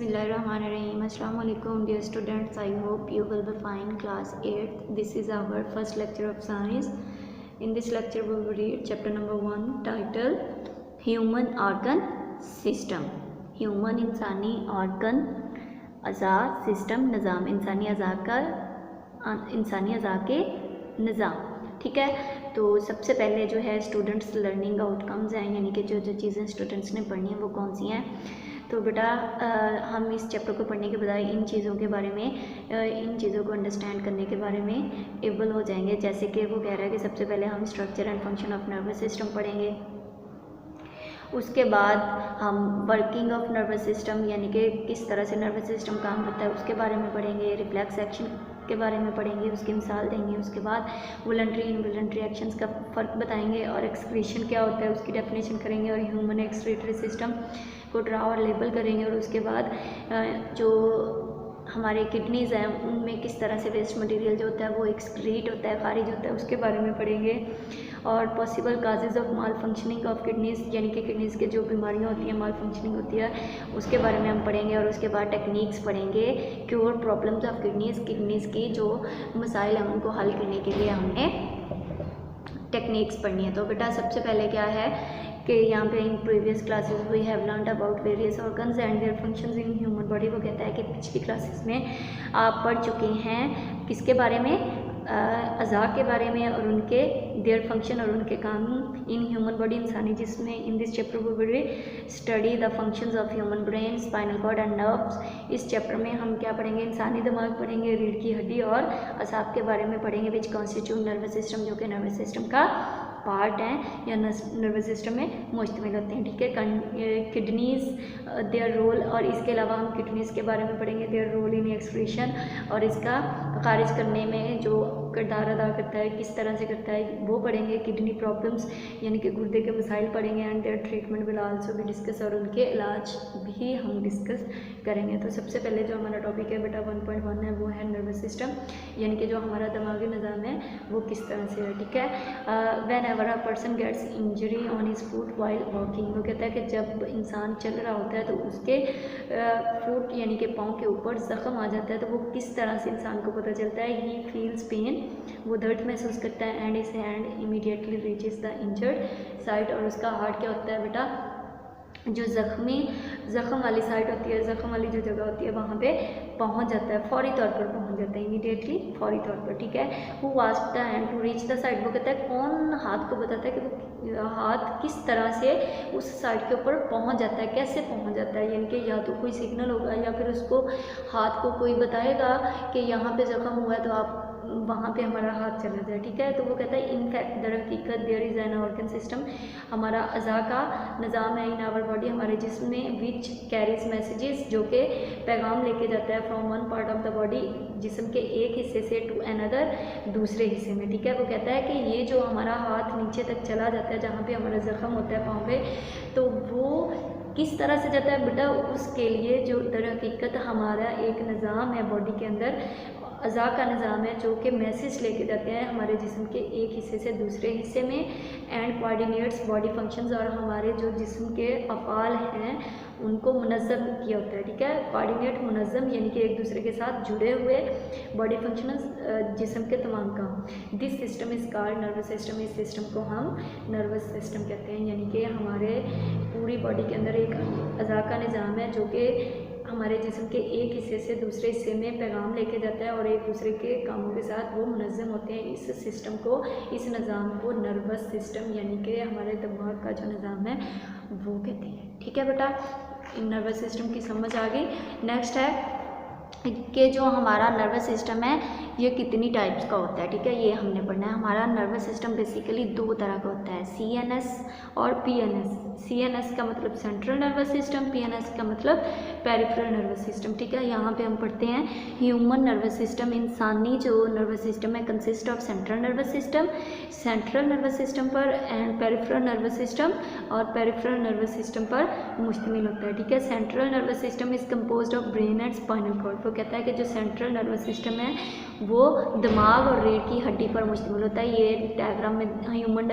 Bismillahirrahmanirrahim. Assalamu alaikum dear students. I hope you will be fine. Class 8. This is our first lecture of science. In this lecture we will read chapter number 1 titled Human Organ System. Human इंसानी organ अज़ा system निज़ाम इंसानी अज़ा के निज़ाम। ठीक है, तो सबसे पहले जो है स्टूडेंट्स लर्निंग आउटकम्स हैं, यानी कि जो जो चीज़ें स्टूडेंट्स ने पढ़नी है वो कौन सी हैं। तो बेटा हम इस चैप्टर को पढ़ने के बजाय इन चीज़ों के बारे में इन चीज़ों को अंडरस्टैंड करने के बारे में एबल हो जाएंगे। जैसे कि वो कह रहा है कि सबसे पहले हम structure and function of nervous system पढ़ेंगे, उसके बाद हम वर्किंग ऑफ नर्वस सिस्टम यानी कि किस तरह से नर्वस सिस्टम काम करता है उसके बारे में पढ़ेंगे, रिफ्लेक्स एक्शन के बारे में पढ़ेंगे, उसकी मिसाल देंगे। उसके बाद वॉलंटरी इनवॉलंटरी एक्शंस का फ़र्क बताएंगे और एक्सक्रीशन क्या होता है उसकी डेफिनेशन करेंगे और ह्यूमन एक्सक्रीटरी सिस्टम को ड्रा और लेबल करेंगे। और उसके बाद जो हमारे किडनीज़ हैं उनमें किस तरह से वेस्ट मटेरियल जो होता है वो एक्सक्रीट होता है, खारिज होता है, उसके बारे में पढ़ेंगे। और possible causes of mall functioning of kidneys यानी कि किडनीज़ के जो बीमारियां होती हैं, माल फंक्शनिंग होती है, उसके बारे में हम पढ़ेंगे। और उसके बाद टेक्निक्स पढ़ेंगे, क्योर प्रॉब्लम्स ऑफ किडनीज़ की जो मसाइल हैं उनको हल करने के लिए हमने टेक्निक्स पढ़नी है। तो बेटा सबसे पहले क्या है कि यहाँ पे in previous classes we have learned about various organs and their functions in human body. वो कहता है कि पिछली क्लासेस में आप पढ़ चुके हैं किसके बारे में, अज़ा के बारे में और उनके देयर फंक्शन और उनके काम इन ह्यूमन बॉडी इंसानी जिसमें in this chapter we will study the functions of human brain, spinal cord and nerves. इस चैप्टर में हम क्या पढ़ेंगे, इंसानी दिमाग पढ़ेंगे, रीढ़ की हड्डी और असाब के बारे में पढ़ेंगे, विच कॉन्स्टिट्यूट नर्वस सिस्टम, जो कि नर्वस सिस्टम का पार्ट हैं या नर्वस सिस्टम में मुश्तमिल होते हैं। ठीक है, किडनीज़ देयर रोल, और इसके अलावा हम किडनीज़ के बारे में पढ़ेंगे, देयर रोल इन एक्सक्रीशन, और इसका खारिज करने में जो किरदार अदा करता है, किस तरह से करता है वो पढ़ेंगे। किडनी प्रॉब्लम्स यानी कि गुर्दे के मसाइल पढ़ेंगे and their treatment will also भी डिस्कस, और उनके इलाज भी हम डिस्कस करेंगे। तो सबसे पहले जो हमारा टॉपिक है बेटा 1.1 है वो है नर्वस सिस्टम, यानी कि जो हमारा दिमागी निज़ाम है वो किस तरह से है। ठीक है, whenever a person gets injury on his foot while walking, वो कहता है कि जब इंसान चल रहा होता है तो उसके फुट यानी कि पाँव के ऊपर ज़ख़म आ जाता है तो वो किस तरह से इंसान को पता चलता है। ही फील्स पेन, वो दर्द महसूस करता है, एंड इस hand immediately reaches the injured side, और उसका हार्ट क्या होता है बेटा, जो ज़ख़म वाली साइड होती है, ज़ख़म वाली जो जगह होती है वहाँ पे पहुँच जाता है, फौरी तौर पर पहुँच जाता है, इमीडिएटली फौरी तौर पर। ठीक है, who was the hand to reach the side, वो कहता है कौन हाथ को बताता है कि वो हाथ किस तरह से उस साइड के ऊपर पहुँच जाता है, कैसे पहुँच जाता है, यानी कि या तो कोई सिग्नल होगा या फिर उसको हाथ को कोई बताएगा कि यहाँ पे ज़ख़म हुआ है तो आप वहाँ पे हमारा हाथ चला जाए। ठीक है, तो वो कहता है इनफैक्ट दर हकीकत there is an organ system, हमारा अज़ा का निज़ाम है इन आवर बॉडी, हमारे जिस्म में, विच कैरीज मैसेजेस, जो कि पैगाम लेके जाता है from one part of the body, जिस्म के एक हिस्से से टू अनदर, दूसरे हिस्से में। ठीक है, वो कहता है कि ये जो हमारा हाथ नीचे तक चला जाता है जहाँ पे हमारा ज़ख़म होता है पाँव पे, तो वो किस तरह से जाता है बेटा, उसके लिए जो दर हकीकत हमारा एक निज़ाम है बॉडी के अंदर, अज़ा का निज़ाम है जो कि मैसेज लेके जाते हैं हमारे जिस्म के एक हिस्से से दूसरे हिस्से में, एंड कोऑर्डिनेट्स बॉडी फंक्शंस, और हमारे जो जिस्म के अफ़ाल हैं उनको मुनज़्ज़म किया होता है। ठीक है, कोऑर्डिनेट मुनज़्ज़म यानी कि एक दूसरे के साथ जुड़े हुए बॉडी फंक्शंस जिस्म के तमाम काम। This system is called nervous system, इस सिस्टम को हम नर्वस सिस्टम कहते हैं, यानी कि हमारे पूरी बॉडी के अंदर एक अज़ा का निज़ाम है जो कि हमारे जिस्म के एक हिस्से से दूसरे हिस्से में पैगाम लेके जाता है और एक दूसरे के कामों के साथ वो मुनज़्ज़म होते हैं। इस सिस्टम को, इस निज़ाम को नर्वस सिस्टम यानी कि हमारे दिमाग का जो निज़ाम है वो कहते हैं। ठीक है बेटा, नर्वस सिस्टम की समझ आ गई। नेक्स्ट है कि जो हमारा नर्वस सिस्टम है ये कितनी टाइप्स का होता है। ठीक है, ये हमने पढ़ना है। हमारा नर्वस सिस्टम बेसिकली दो तरह का होता है, CNS और PNS। CNS का मतलब सेंट्रल नर्वस सिस्टम, PNS का मतलब पेरिफेरल नर्वस सिस्टम। ठीक है, यहाँ पे हम पढ़ते हैं ह्यूमन नर्वस सिस्टम, इंसानी जो नर्वस सिस्टम है consist of central nervous system, central nervous system पर, एंड पेरिफेरल नर्वस सिस्टम, और पेरिफेरल नर्वस सिस्टम पर मुश्तमिल होता है। ठीक है, central nervous system is composed of brain and spinal cord. वो कहता है कि जो सेंट्रल नर्वस सिस्टम है वो दिमाग और रीढ़ की हड्डी पर मुश्तमिल होता है। ये डायग्राम में ह्यूमन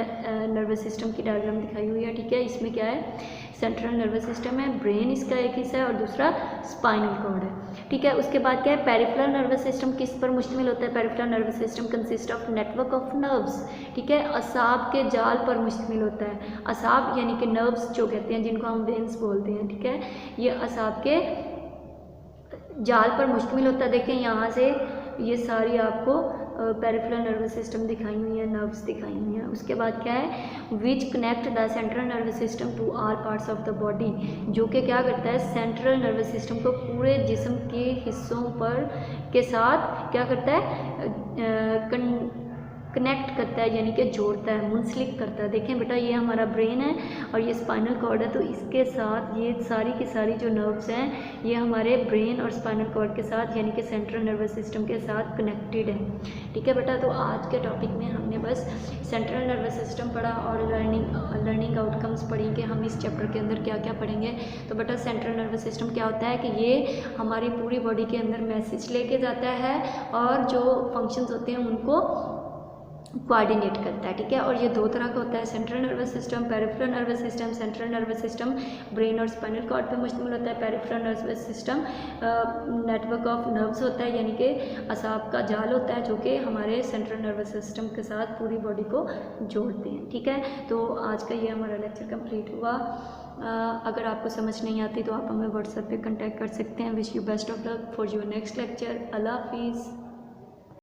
नर्वस सिस्टम की डायग्राम दिखाई हुई है, ठीक है। इसमें क्या है, सेंट्रल नर्वस सिस्टम है, ब्रेन इसका एक हिस्सा है और दूसरा स्पाइनल कॉर्ड है, ठीक है। उसके बाद क्या है, पेरिफेरल नर्वस सिस्टम किस पर मुश्तमिल होता है, peripheral nervous system consist of network of nerves, ठीक है, असाब के जाल पर मुश्तमिल होता है। असाब यानी कि नर्व्स जो कहते हैं, जिनको हम वेन्स बोलते हैं, ठीक है, ये असाब के जाल पर मुश्तमिल होता है। देखें यहाँ से ये सारी आपको पेरिफेरल नर्वस सिस्टम दिखाई हुई है, नर्व्स दिखाई हुई हैं। उसके बाद क्या है, which connect the central nervous system to all parts of the body, जो कि क्या करता है, सेंट्रल नर्वस सिस्टम को पूरे जिस्म के हिस्सों पर के साथ क्या करता है, कनेक्ट करता है, यानी कि जोड़ता है, मुंसलिक करता है। देखें बेटा, ये हमारा ब्रेन है और ये स्पाइनल कॉर्ड है, तो इसके साथ ये सारी की सारी जो नर्व्स हैं ये हमारे ब्रेन और स्पाइनल कॉर्ड के साथ यानी कि सेंट्रल नर्वस सिस्टम के साथ कनेक्टेड है, ठीक है बेटा। तो आज के टॉपिक में हमने बस सेंट्रल नर्वस सिस्टम पढ़ा और लर्निंग आउटकम्स पढ़ी कि हम इस चैप्टर के अंदर क्या क्या पढ़ेंगे। तो बेटा, सेंट्रल नर्वस सिस्टम क्या होता है कि ये हमारी पूरी बॉडी के अंदर मैसेज लेके जाता है और जो फंक्शंस होते हैं उनको कोऑर्डिनेट करता है, ठीक है। और ये दो तरह का होता है, central nervous system, peripheral nervous system. Central nervous system brain और स्पाइनल कॉर्ड पे मुश्तमिल होता है। Peripheral nervous system network of nerves होता है, यानी कि असाब का जाल होता है जो कि हमारे सेंट्रल नर्वस सिस्टम के साथ पूरी बॉडी को जोड़ते हैं, ठीक है। तो आज का ये हमारा लेक्चर कंप्लीट हुआ। अगर आपको समझ नहीं आती तो आप हमें व्हाट्सएप पे कांटेक्ट कर सकते हैं। Wish you best of luck for your next lecture. अल्लाह हाफिज़।